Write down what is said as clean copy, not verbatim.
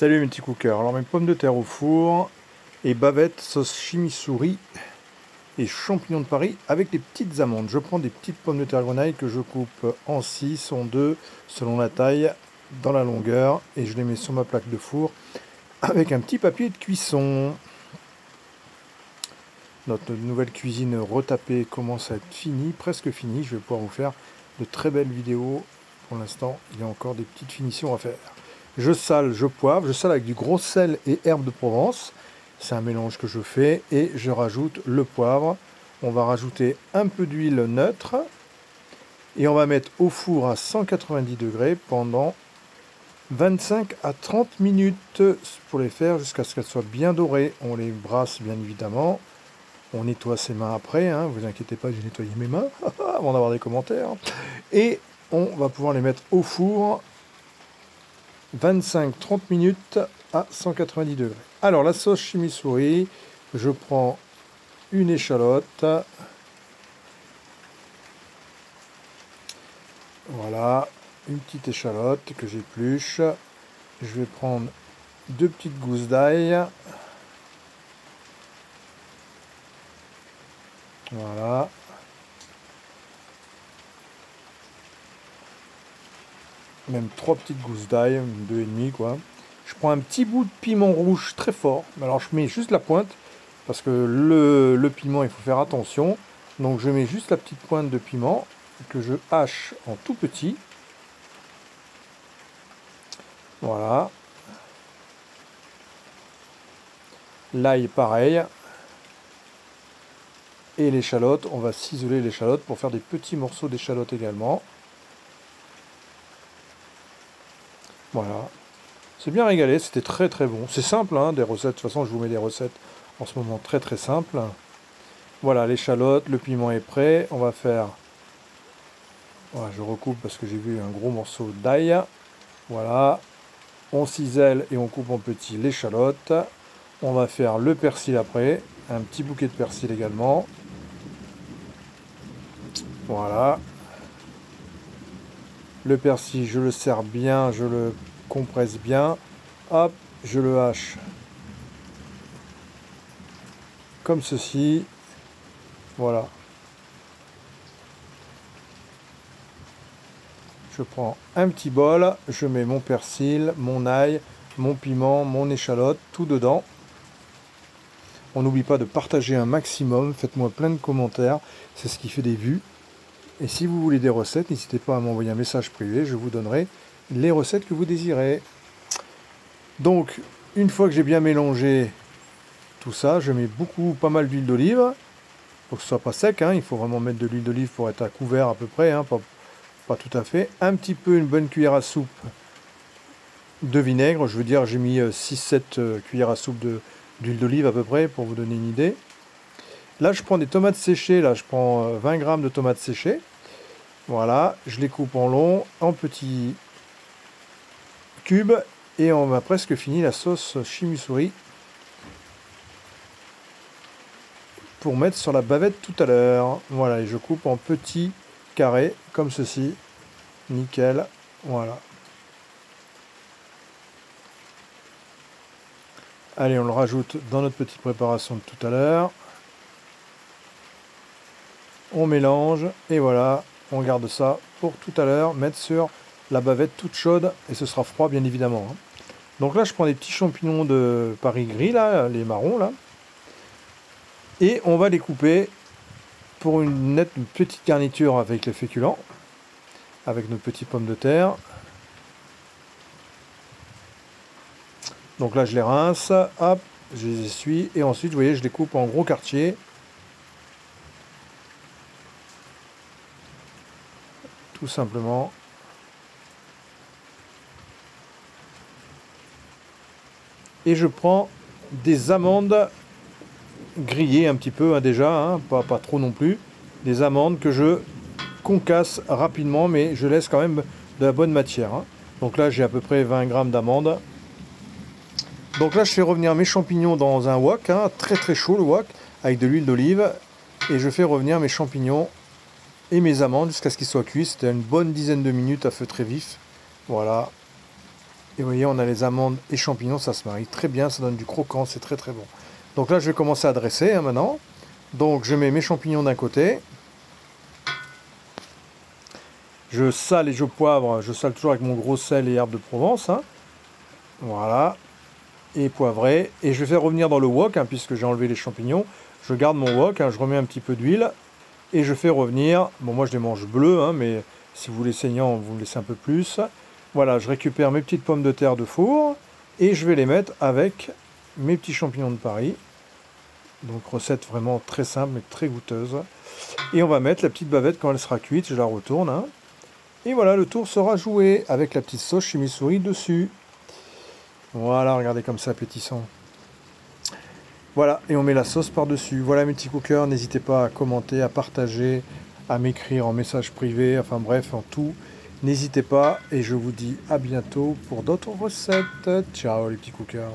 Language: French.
Salut mes petits cookers, alors mes pommes de terre au four et bavettes, sauce chimichurri et champignons de Paris avec des petites amandes. Je prends des petites pommes de terre grenaille que je coupe en 6, en 2, selon la taille, dans la longueur, et je les mets sur ma plaque de four avec un petit papier de cuisson. Notre nouvelle cuisine retapée commence à être finie, presque finie. Je vais pouvoir vous faire de très belles vidéos. Pour l'instant, il y a encore des petites finitions à faire. Je sale, je poivre, je sale avec du gros sel et herbes de Provence. C'est un mélange que je fais et je rajoute le poivre. On va rajouter un peu d'huile neutre et on va mettre au four à 190 degrés pendant 25 à 30 minutes pour les faire jusqu'à ce qu'elles soient bien dorées. On les brasse bien évidemment. On nettoie ses mains après, hein, vous inquiétez pas, j'ai nettoyé mes mains avant d'avoir des commentaires. Et on va pouvoir les mettre au four 25-30 minutes à 190 degrés. Alors la sauce chimichurri, je prends une échalote. Voilà, une petite échalote que j'épluche. Je vais prendre 2 petites gousses d'ail. Voilà. Même 3 petites gousses d'ail, 2,5 quoi. Je prends un petit bout de piment rouge très fort. Alors je mets juste la pointe, parce que le piment, il faut faire attention. Donc je mets juste la petite pointe de piment, que je hache en tout petit. Voilà. L'ail pareil. Et l'échalote, on va ciseler l'échalote pour faire des petits morceaux d'échalote également. Voilà. C'est bien régalé, c'était très très bon. C'est simple, hein, des recettes. De toute façon, je vous mets des recettes en ce moment très très simples. Voilà, l'échalote, le piment est prêt. On va faire... Voilà, je recoupe parce que j'ai vu un gros morceau d'ail. Voilà. On cisèle et on coupe en petits l'échalote. On va faire le persil après. Un petit bouquet de persil également. Voilà. Le persil, je le serre bien, je le compresse bien. Hop, je le hache comme ceci. Voilà. Je prends un petit bol, je mets mon persil, mon ail, mon piment, mon échalote, tout dedans. On n'oublie pas de partager un maximum, faites-moi plein de commentaires, c'est ce qui fait des vues. Et si vous voulez des recettes, n'hésitez pas à m'envoyer un message privé, je vous donnerai les recettes que vous désirez. Donc, une fois que j'ai bien mélangé tout ça, je mets pas mal d'huile d'olive. Il faut que ce soit pas sec, hein, il faut vraiment mettre de l'huile d'olive pour être à couvert à peu près, hein, pas tout à fait. Un petit peu, une bonne cuillère à soupe de vinaigre, je veux dire j'ai mis 6-7 cuillères à soupe d'huile d'olive à peu près pour vous donner une idée. Là je prends des tomates séchées, là je prends 20 g de tomates séchées. Voilà, je les coupe en long, en petits cubes et on a presque fini la sauce chimichurri pour mettre sur la bavette tout à l'heure. Voilà, et je coupe en petits carrés comme ceci. Nickel, voilà. Allez, on le rajoute dans notre petite préparation de tout à l'heure. On mélange et voilà, on garde ça pour tout à l'heure, mettre sur la bavette toute chaude et ce sera froid bien évidemment. Donc là, je prends des petits champignons de Paris gris, là, les marrons là, et on va les couper pour une petite garniture avec les féculents, avec nos petites pommes de terre. Donc là, je les rince, hop, je les essuie et ensuite, vous voyez, je les coupe en gros quartiers. Tout simplement. Et je prends des amandes grillées un petit peu, hein, déjà, hein, pas trop non plus. Des amandes que je concasse rapidement, mais je laisse quand même de la bonne matière. Hein. Donc là, j'ai à peu près 20 g d'amandes. Donc là, je fais revenir mes champignons dans un wok, hein, très très chaud le wok, avec de l'huile d'olive. Et je fais revenir mes champignons et mes amandes jusqu'à ce qu'ils soient cuits. C'était une bonne dizaine de minutes à feu très vif. Voilà. Et vous voyez, on a les amandes et champignons, ça se marie très bien, ça donne du croquant, c'est très très bon. Donc là, je vais commencer à dresser hein, maintenant. Donc je mets mes champignons d'un côté. Je sale et je poivre, je sale toujours avec mon gros sel et herbes de Provence. Hein. Voilà. Et poivré. Et je vais faire revenir dans le wok, hein, puisque j'ai enlevé les champignons. Je garde mon wok, hein, je remets un petit peu d'huile. Et je fais revenir, bon moi je les mange bleus, hein, mais si vous voulez saignant, vous me laissez un peu plus. Voilà, je récupère mes petites pommes de terre de four. Et je vais les mettre avec mes petits champignons de Paris. Donc recette vraiment très simple, mais très goûteuse. Et on va mettre la petite bavette quand elle sera cuite, je la retourne. Hein. Et voilà, le tour sera joué avec la petite sauce chimichurri dessus. Voilà, regardez comme c'est appétissant. Voilà, et on met la sauce par-dessus. Voilà mes petits cookers, n'hésitez pas à commenter, à partager, à m'écrire en message privé, enfin bref, en tout. N'hésitez pas, et je vous dis à bientôt pour d'autres recettes. Ciao les petits cookers.